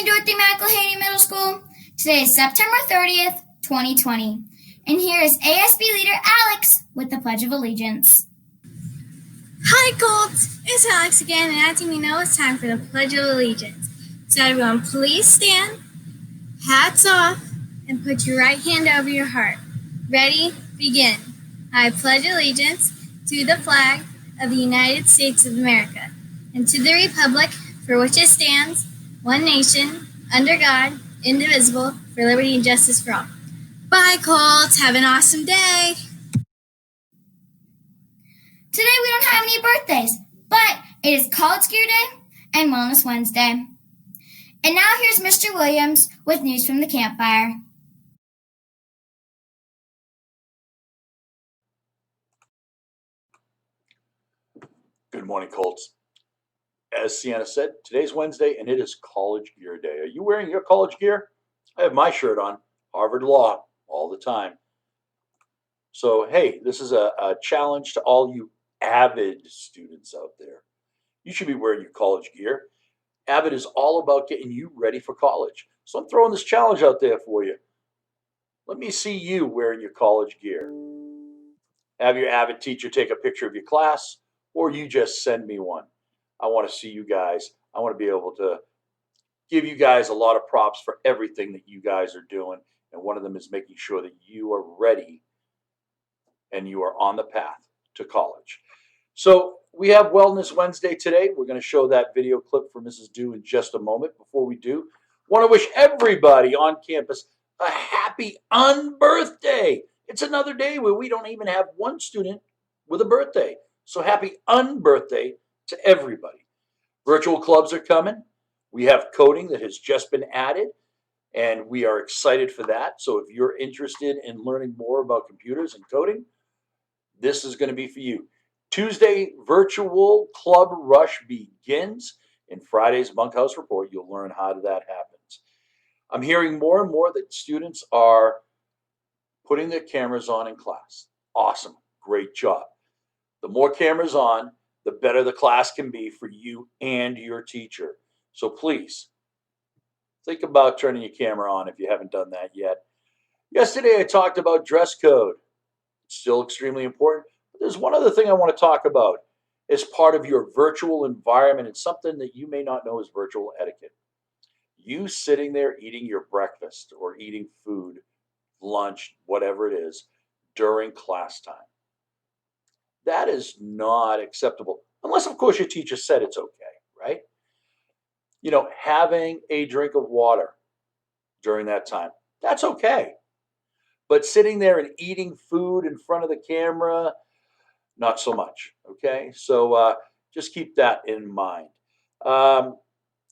to Dorothy McElhaney Middle School. Today is September 30th, 2020. And here is ASB leader Alex with the Pledge of Allegiance. Hi, Colts! It's Alex again, and as you know, it's time for the Pledge of Allegiance. So everyone, please stand, hats off, and put your right hand over your heart. Ready? Begin. I pledge allegiance to the flag of the United States of America and to the republic for which it stands, one nation, under God, indivisible, for liberty and justice for all. Bye, Colts. Have an awesome day. Today we don't have any birthdays, but it is College Gear Day and Wellness Wednesday. And now here's Mr. Williams with news from the campfire. Good morning, Colts. As Sienna said, today's Wednesday and it is College Gear Day. Are you wearing your college gear? I have my shirt on, Harvard Law, all the time. So, hey, this is a challenge to all you avid students out there. You should be wearing your college gear. Avid is all about getting you ready for college. So I'm throwing this challenge out there for you. Let me see you wearing your college gear. Have your Avid teacher take a picture of your class, or you just send me one. I want to see you guys. I want to be able to give you guys a lot of props for everything that you guys are doing. And one of them is making sure that you are ready and you are on the path to college. So we have Wellness Wednesday today. We're going to show that video clip for Mrs. Dew in just a moment. Before we do, want to wish everybody on campus a happy unbirthday. It's another day where we don't even have one student with a birthday. So happy unbirthday to everybody. Virtual clubs are coming. We have coding that has just been added, and we are excited for that. So if you're interested in learning more about computers and coding, this is going to be for you. Tuesday, virtual club rush begins. In Friday's Bunkhouse report, you'll learn how that happens. I'm hearing more and more that students are putting their cameras on in class. Awesome. Great job. The more cameras on, the better the class can be for you and your teacher. So please, think about turning your camera on if you haven't done that yet. Yesterday, I talked about dress code. It's still extremely important. But there's one other thing I want to talk about as part of your virtual environment. It's something that you may not know is virtual etiquette. You sitting there eating your breakfast or eating food, lunch, whatever it is, during class time. That is not acceptable, unless, of course, your teacher said it's okay, right? You know, having a drink of water during that time, that's okay. But sitting there and eating food in front of the camera, not so much, okay? So just keep that in mind.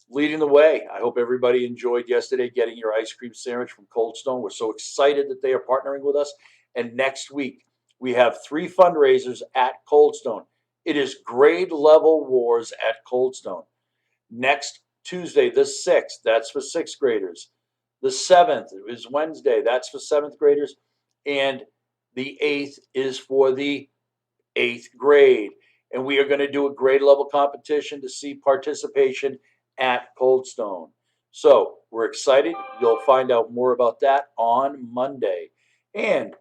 Leading the way, I hope everybody enjoyed yesterday getting your ice cream sandwich from Cold Stone. We're so excited that they are partnering with us. And next week, we have 3 fundraisers at Cold Stone. It is grade level wars at Cold Stone. Next Tuesday, the 6th, that's for 6th graders. The 7th is Wednesday, that's for 7th graders. And the 8th is for the 8th grade. And we are going to do a grade level competition to see participation at Cold Stone. So we're excited. You'll find out more about that on Monday. And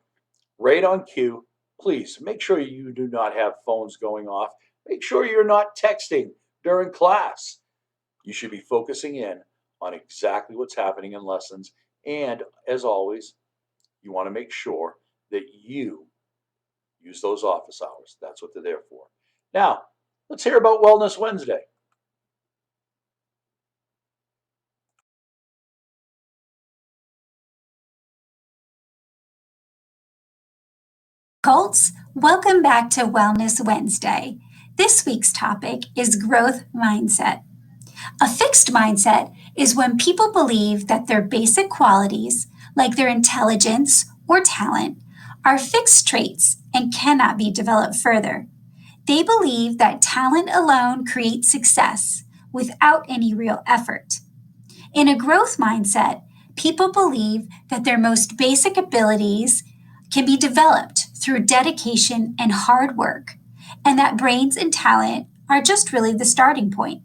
right on cue, please make sure you do not have phones going off. Make sure you're not texting during class. You should be focusing in on exactly what's happening in lessons. And as always, you want to make sure that you use those office hours. That's what they're there for. Now, let's hear about Wellness Wednesday. Colts, welcome back to Wellness Wednesday. This week's topic is growth mindset. A fixed mindset is when people believe that their basic qualities, like their intelligence or talent, are fixed traits and cannot be developed further. They believe that talent alone creates success without any real effort. In a growth mindset, people believe that their most basic abilities can be developed through dedication and hard work, and that brains and talent are just really the starting point.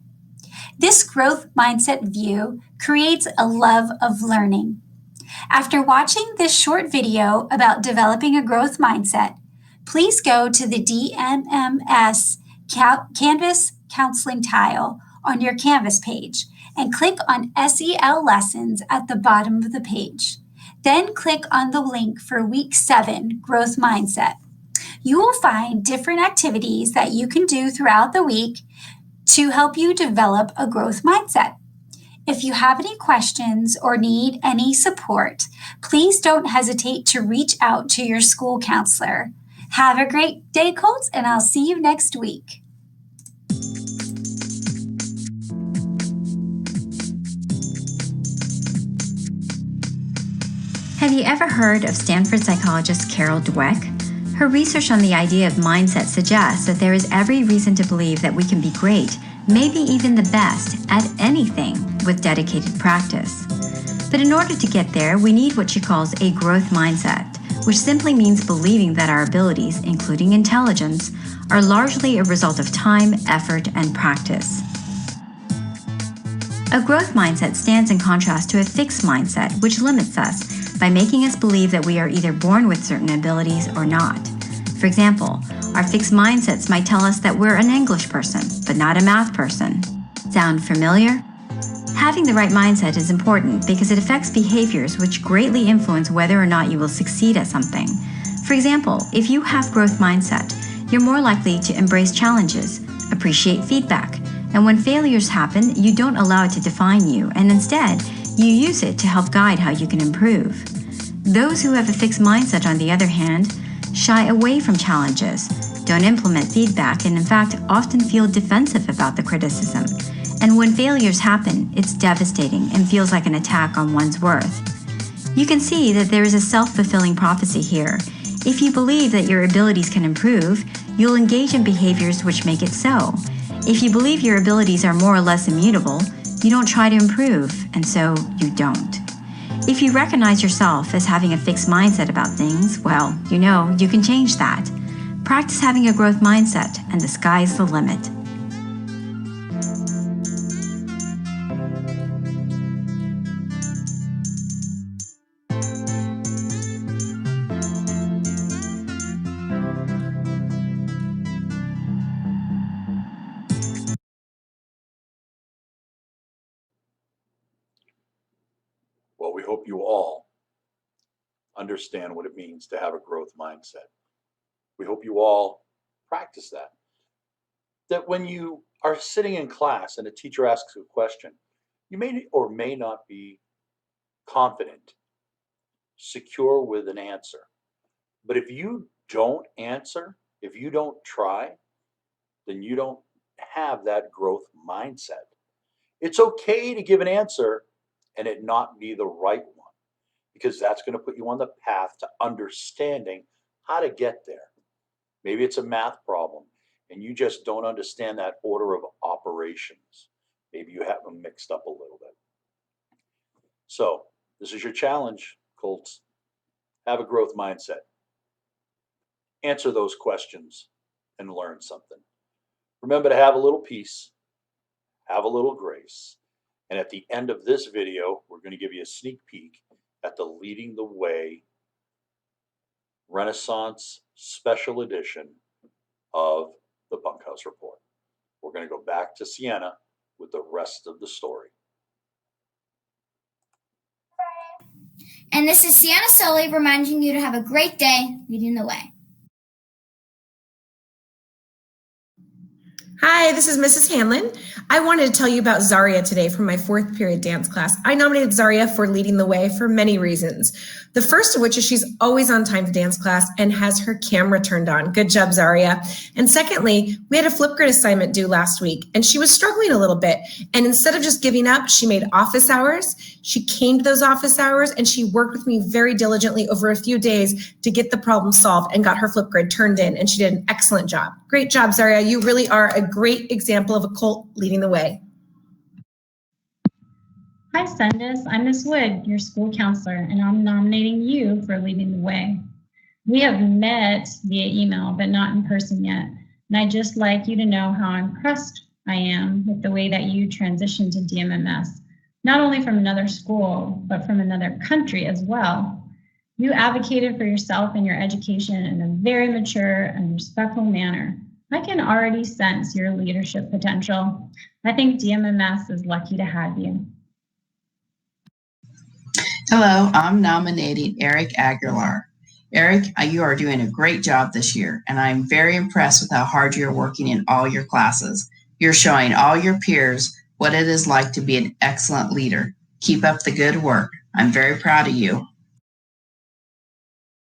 This growth mindset view creates a love of learning. After watching this short video about developing a growth mindset, please go to the DMMS Canvas Counseling tile on your Canvas page and click on SEL Lessons at the bottom of the page. Then click on the link for Week 7 Growth Mindset. You will find different activities that you can do throughout the week to help you develop a growth mindset. If you have any questions or need any support, please don't hesitate to reach out to your school counselor. Have a great day, Colts, and I'll see you next week. Have you ever heard of Stanford psychologist Carol Dweck? Her research on the idea of mindset suggests that there is every reason to believe that we can be great, maybe even the best, at anything with dedicated practice. But in order to get there, we need what she calls a growth mindset, which simply means believing that our abilities, including intelligence, are largely a result of time, effort, and practice. A growth mindset stands in contrast to a fixed mindset, which limits us by making us believe that we are either born with certain abilities or not. For example, our fixed mindsets might tell us that we're an English person, but not a math person. Sound familiar? Having the right mindset is important because it affects behaviors which greatly influence whether or not you will succeed at something. For example, if you have growth mindset, you're more likely to embrace challenges, appreciate feedback, and when failures happen, you don't allow it to define you, and instead, you use it to help guide how you can improve. Those who have a fixed mindset, on the other hand, shy away from challenges, don't implement feedback, and in fact often feel defensive about the criticism. And when failures happen, it's devastating and feels like an attack on one's worth. You can see that there is a self-fulfilling prophecy here. If you believe that your abilities can improve, you'll engage in behaviors which make it so. If you believe your abilities are more or less immutable, you don't try to improve, and so you don't. If you recognize yourself as having a fixed mindset about things, well, you can change that. Practice having a growth mindset, and the sky's the limit. Well, we hope you all understand what it means to have a growth mindset. We hope you all practice that. That when you are sitting in class and a teacher asks a question, you may or may not be confident, secure with an answer. But if you don't answer, if you don't try, then you don't have that growth mindset. It's okay to give an answer and it not be the right one, because that's going to put you on the path to understanding how to get there. Maybe it's a math problem and you just don't understand that order of operations. Maybe you have them mixed up a little bit. So this is your challenge, Colts. Have a growth mindset. Answer those questions and learn something. Remember to have a little peace, have a little grace. And at the end of this video, we're going to give you a sneak peek at the Leading the Way Renaissance Special Edition of the Bunkhouse Report. We're going to go back to Sienna with the rest of the story. And this is Sienna Sully reminding you to have a great day leading the way. Hi, this is Mrs. Hanlon. I wanted to tell you about Zaria today from my 4th period dance class. I nominated Zaria for leading the way for many reasons. The first of which is she's always on time to dance class and has her camera turned on. Good job, Zaria. And secondly, we had a Flipgrid assignment due last week and she was struggling a little bit. And instead of just giving up, she made office hours. She came to those office hours and she worked with me very diligently over a few days to get the problem solved and got her Flipgrid turned in. And she did an excellent job. Great job, Zaria. You really are a great example of a Colt leading the way. Hi, Sundus. I'm Miss Wood, your school counselor, and I'm nominating you for leading the way. We have met via email, but not in person yet. And I'd just like you to know how impressed I am with the way that you transitioned to DMMS, not only from another school, but from another country as well. You advocated for yourself and your education in a very mature and respectful manner. I can already sense your leadership potential. I think DMMS is lucky to have you. Hello, I'm nominating Eric Aguilar. Eric, you are doing a great job this year, and I'm very impressed with how hard you're working in all your classes. You're showing all your peers what it is like to be an excellent leader. Keep up the good work. I'm very proud of you.